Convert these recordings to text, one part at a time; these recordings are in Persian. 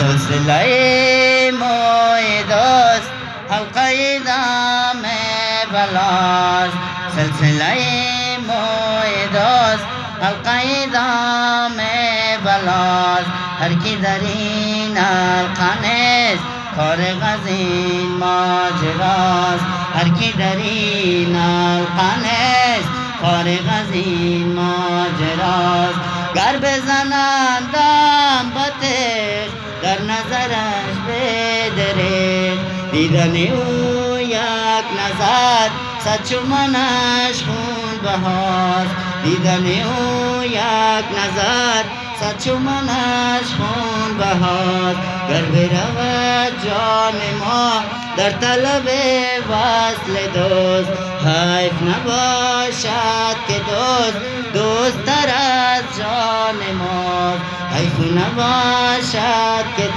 سلسله موی دوست حلقه دام بلاست سلسله موی دوست حلقه دام بلاست هر کی در این حلقه نیست فارغ از این ماجراست هر کی در این حلقه نیست فارغ از این ماجراست گر بزنند دم باتش در نظرش بدرید دیدن او یک نظر صد چو منش خون بهاست دیدن او یک نظر صد چو منش خون بهاست گر برود جان ما در طلب وصل دوست حیف نباشد که دوست تر از جان ما حیف نباشد که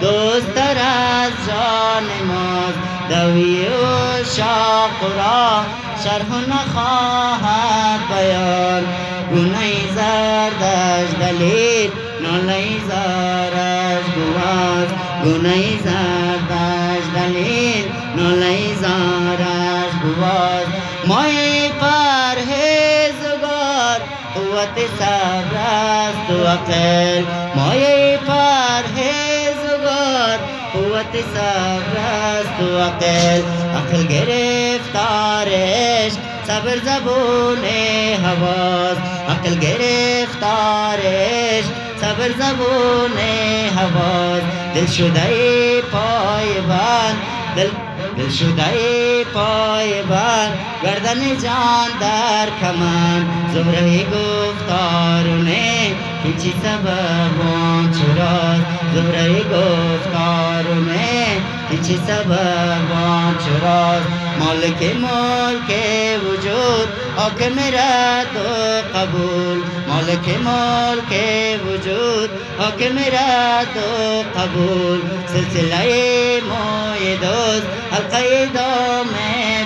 دوست تر از جان ما دوی و شاق را شرح نخواهد بیان گناه زردش دلیل نالی زارش گواز گناه زردش دلیل نالی زارش گواز مای پرهیزگار قوت صبر است و عقل مای پرهیزگار قوت صبر است و عقل گرفتار عشق صبر زبون حواس عقل گرفتار عشق صبر زبون حواس دل شده پایبند دل شده پایبند گردن جان در کمان زهره گفتارونه هیچی سببان چراست زهره گفتارونه هیچی سببان چراست مالک ملک وجود حاکم رد و قبول مالک ملک وجود حاکم رد و قبول سلسله موی دوست حلقه دام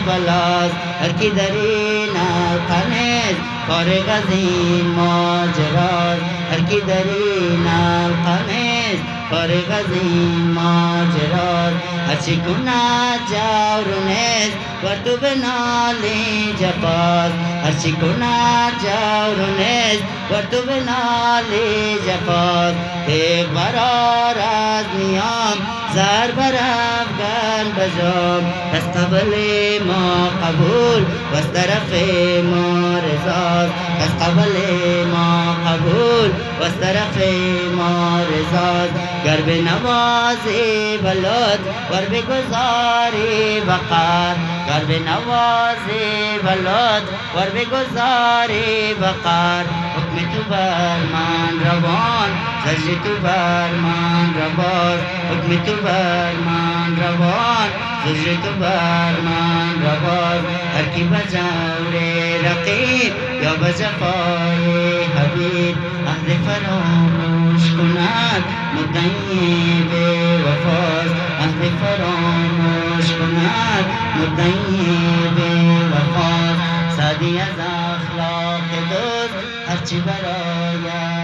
بلاست هر کی در این حلقه نیست فارغ از این ماجراست هر کی در این حلقه نیست فارغ از این ماجراست هرچی کند جور نیست ور تو بنالی جفاست هرچی کند جور نیست ور تو بنالی جفاست تیغ برار از نیام زر برافگن بجام پس قبل ما قبول و از طرف ما رضاست پس قبل ما قبول و از طرف ما رضاست گر به نوازی بلد ور بگذاری بقر گر به نوازی بلد ور بگذاری بقر حکم تو بر من روان سجد تو بر من روان حکم تو بر من روان سجد تو بر من روان هر کی بجور رقیب یا بجفای حبیب اهل فراموش کند مدعی به وفاست اهل فراموش کند مدعی به وفاست سعدی از اخلاق دوست هرچی برای